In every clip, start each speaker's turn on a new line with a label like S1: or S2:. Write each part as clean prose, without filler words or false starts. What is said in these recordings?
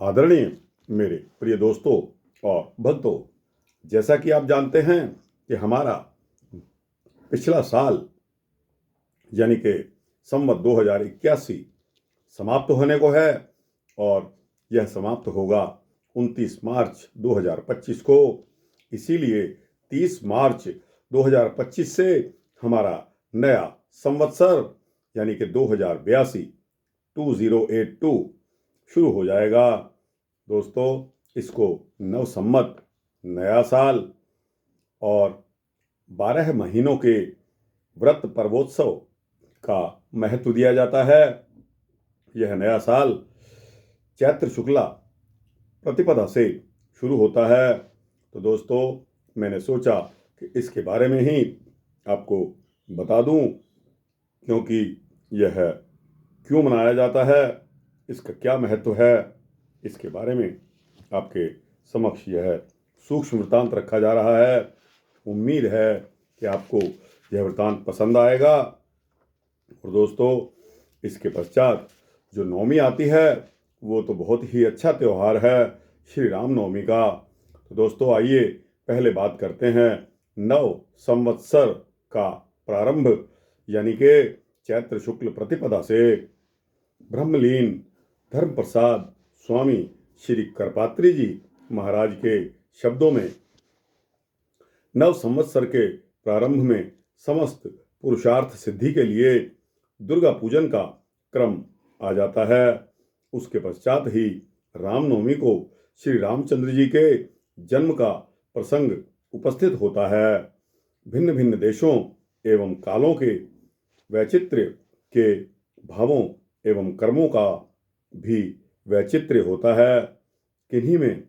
S1: आदरणीय मेरे प्रिय दोस्तों और भक्तों, जैसा कि आप जानते हैं कि हमारा पिछला साल यानी कि संवत 2081 समाप्त होने को है और यह समाप्त होगा 29 मार्च 2025 को। इसीलिए 30 मार्च 2025 से हमारा नया संवत्सर यानी कि 2082 शुरू हो जाएगा। दोस्तों, इसको नव संवत, नया साल और 12 महीनों के व्रत पर्वोत्सव का महत्व दिया जाता है। यह नया साल चैत्र शुक्ला प्रतिपदा से शुरू होता है। तो दोस्तों, मैंने सोचा कि इसके बारे में ही आपको बता दूं, क्योंकि यह क्यों मनाया जाता है, इसका क्या महत्व है, इसके बारे में आपके समक्ष यह सूक्ष्म वृत्तांत रखा जा रहा है। उम्मीद है कि आपको यह वृत्तांत पसंद आएगा। और दोस्तों, इसके पश्चात जो नवमी आती है वो तो बहुत ही अच्छा त्यौहार है, श्री राम नवमी का। तो दोस्तों, आइए पहले बात करते हैं नव संवत्सर का प्रारंभ यानी कि चैत्र शुक्ल प्रतिपदा से। ब्रह्मलीन धर्म प्रसाद स्वामी श्री करपात्री जी महाराज के शब्दों में नव संवत्सर के प्रारंभ में समस्त पुरुषार्थ सिद्धि के लिए दुर्गा पूजन का क्रम आ जाता है। उसके पश्चात ही रामनवमी को श्री रामचंद्र जी के जन्म का प्रसंग उपस्थित होता है। भिन्न भिन्न देशों एवं कालों के वैचित्र्य के भावों एवं कर्मों का भी वैचित्र्य होता है। किन्हीं में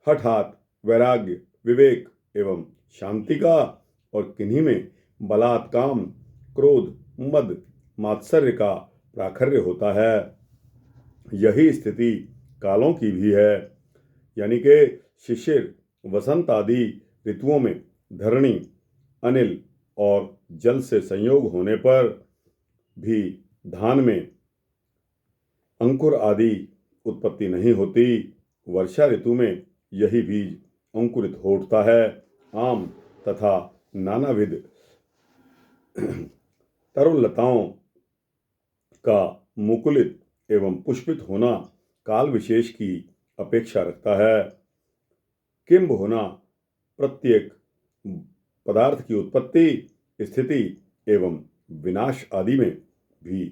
S1: हठात वैराग्य, विवेक एवं शांति का और किन्हीं में बलात्, काम, क्रोध, मद, मात्सर्य का प्राखर्य होता है। यही स्थिति कालों की भी है, यानी कि शिशिर, वसंत आदि ऋतुओं में धरणी, अनिल और जल से संयोग होने पर भी धान में अंकुर आदि उत्पत्ति नहीं होती। वर्षा ऋतु में यही बीज अंकुरित हो उठता है। आम तथा नानाविध तरुलताओं का मुकुलित एवं पुष्पित होना काल विशेष की अपेक्षा रखता है। किंब होना प्रत्येक पदार्थ की उत्पत्ति, स्थिति एवं विनाश आदि में भी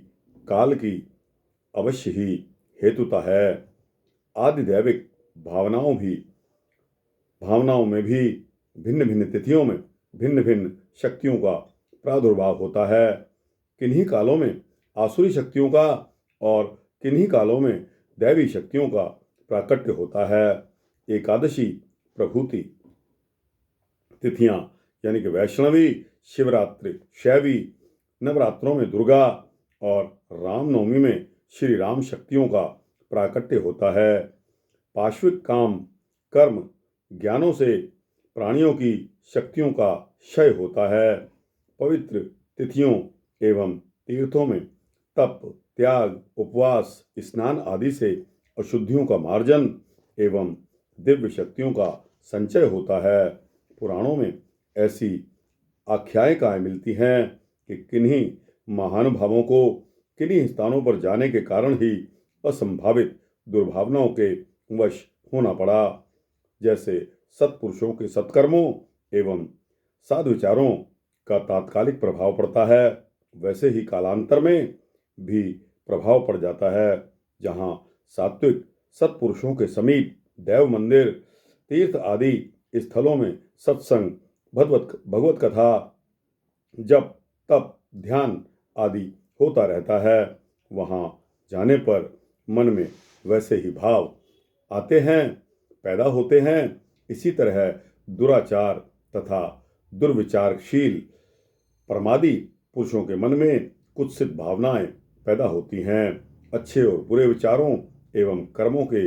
S1: काल की अवश्य ही हेतुता है। आदिदैविक भावनाओं में भी भिन्न भिन्न तिथियों में भिन्न भिन्न शक्तियों का प्रादुर्भाव होता है। किन्हीं कालों में आसुरी शक्तियों का और किन्हीं कालों में दैवी शक्तियों का प्राकट्य होता है। एकादशी प्रभूति तिथियां यानी कि वैष्णवी, शिवरात्रि शैवी, नवरात्रों में दुर्गा और रामनवमी में श्री राम शक्तियों का प्राकट्य होता है। पाश्विक काम, कर्म, ज्ञानों से प्राणियों की शक्तियों का क्षय होता है। पवित्र तिथियों एवं तीर्थों में तप, त्याग, उपवास, स्नान आदि से अशुद्धियों का मार्जन एवं दिव्य शक्तियों का संचय होता है। पुराणों में ऐसी आख्यायिकाएं मिलती हैं कि किन्हीं महानुभावों को किन्हीं स्थानों पर जाने के कारण ही असंभावित दुर्भावनाओं के वश होना पड़ा। जैसे सत्पुरुषों के सत्कर्मों एवं सद्विचारों का तात्कालिक प्रभाव पड़ता है, वैसे ही कालांतर में भी प्रभाव पड़ जाता है। जहाँ सात्विक सत्पुरुषों के समीप देव मंदिर, तीर्थ आदि स्थलों में सत्संग, भगवत कथा, जप, तप, ध्यान आदि होता रहता है, वहाँ जाने पर मन में वैसे ही भाव आते हैं, पैदा होते हैं। इसी तरह दुराचार तथा दुर्विचारशील प्रमादी पुरुषों के मन में कुत्सित भावनाएं पैदा होती हैं। अच्छे और बुरे विचारों एवं कर्मों के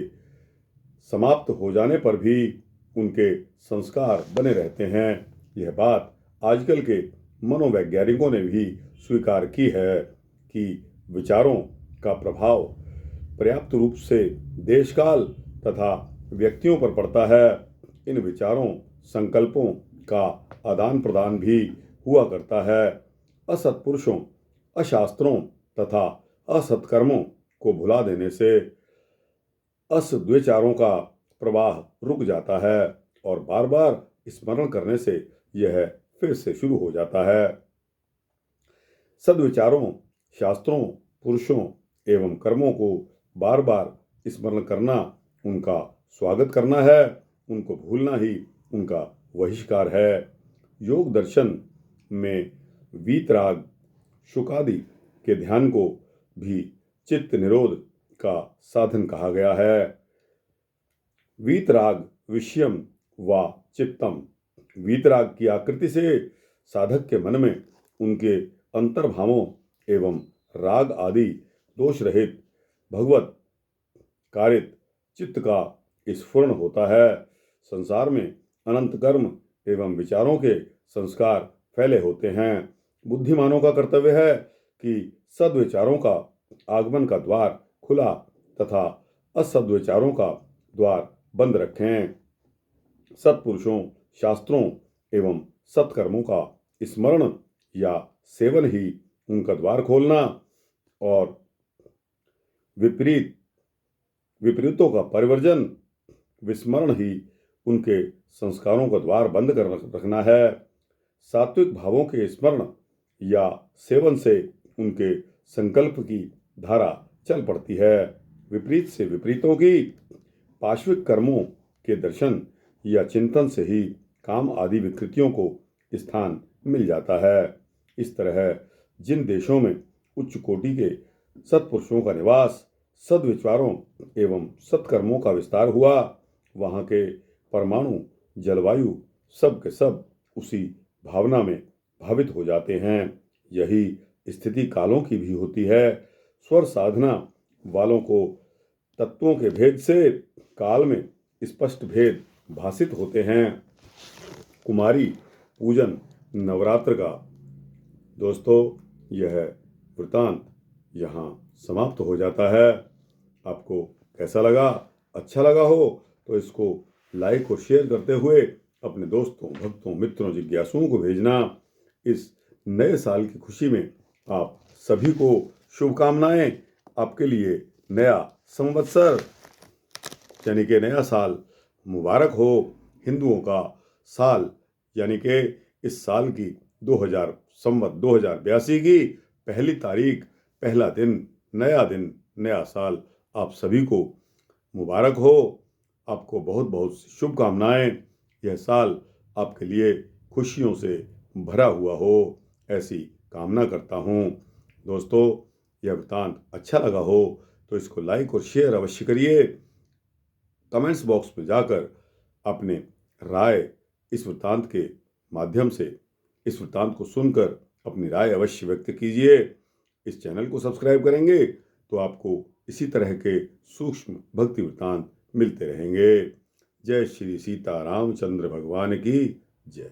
S1: समाप्त हो जाने पर भी उनके संस्कार बने रहते हैं। यह बात आजकल के मनोवैज्ञानिकों ने भी स्वीकार की है कि विचारों का प्रभाव पर्याप्त रूप से देशकाल तथा व्यक्तियों पर पड़ता है। इन विचारों संकल्पों का आदान प्रदान भी हुआ करता है। असत्पुरुषों, अशास्त्रों तथा असत्कर्मों को भुला देने से असद्विचारों का प्रवाह रुक जाता है और बार बार स्मरण करने से यह फिर से शुरू हो जाता है। सद्विचारों, शास्त्रों, पुरुषों एवं कर्मों को बार बार स्मरण करना उनका स्वागत करना है, उनको भूलना ही उनका बहिष्कार है। योग दर्शन में वीतराग, शुकादि के ध्यान को भी चित्त निरोध का साधन कहा गया है। वीतराग विषयम व चित्तम। वीतराग की आकृति से साधक के मन में उनके अंतर्भावों एवं राग आदि दोष रहित भगवत कारित चित्त का स्फुरण होता है। संसार में अनंत कर्म एवं विचारों के संस्कार फैले होते हैं। बुद्धिमानों का कर्तव्य है कि सद्विचारों का आगमन का द्वार खुला तथा असद्विचारों का द्वार बंद रखें। सत्पुरुषों, शास्त्रों एवं सत्कर्मों का स्मरण या सेवन ही उनका द्वार खोलना और विपरीतों का परिवर्जन, विस्मरण ही उनके संस्कारों का द्वार बंद कर रखना है। सात्विक भावों के स्मरण या सेवन से उनके संकल्प की धारा चल पड़ती है। विपरीत से विपरीतों की पार्श्विक कर्मों के दर्शन या चिंतन से ही काम आदि विकृतियों को स्थान मिल जाता है। इस तरह जिन देशों में उच्च कोटि के सत्पुरुषों का निवास, सद्विचारों एवं सत्कर्मों का विस्तार हुआ, वहाँ के परमाणु, जलवायु सब के सब उसी भावना में भावित हो जाते हैं। यही स्थिति कालों की भी होती है। स्वर साधना वालों को तत्वों के भेद से काल में स्पष्ट भेद भासित होते हैं। कुमारी पूजन नवरात्र का दोस्तों यह वृतांत यहाँ समाप्त हो जाता है। आपको कैसा लगा? अच्छा लगा हो तो इसको लाइक और शेयर करते हुए अपने दोस्तों, भक्तों, मित्रों, जिज्ञासुओं को भेजना। इस नए साल की खुशी में आप सभी को शुभकामनाएं। आपके लिए नया संवत्सर यानी कि नया साल मुबारक हो। हिंदुओं का साल यानी कि इस साल की 2082 की पहली तारीख, पहला दिन, नया साल आप सभी को मुबारक हो। आपको बहुत बहुत शुभकामनाएं। यह साल आपके लिए खुशियों से भरा हुआ हो, ऐसी कामना करता हूँ। दोस्तों यह वृत्तांत अच्छा लगा हो तो इसको लाइक और शेयर अवश्य करिए। कमेंट्स बॉक्स में जाकर अपने राय इस वृत्तांत के माध्यम से, इस वृत्तांत को सुनकर अपनी राय अवश्य व्यक्त कीजिए। इस चैनल को सब्सक्राइब करेंगे तो आपको इसी तरह के सूक्ष्म भक्ति वृत्तांत मिलते रहेंगे। जय श्री सीता रामचंद्र भगवान की जय।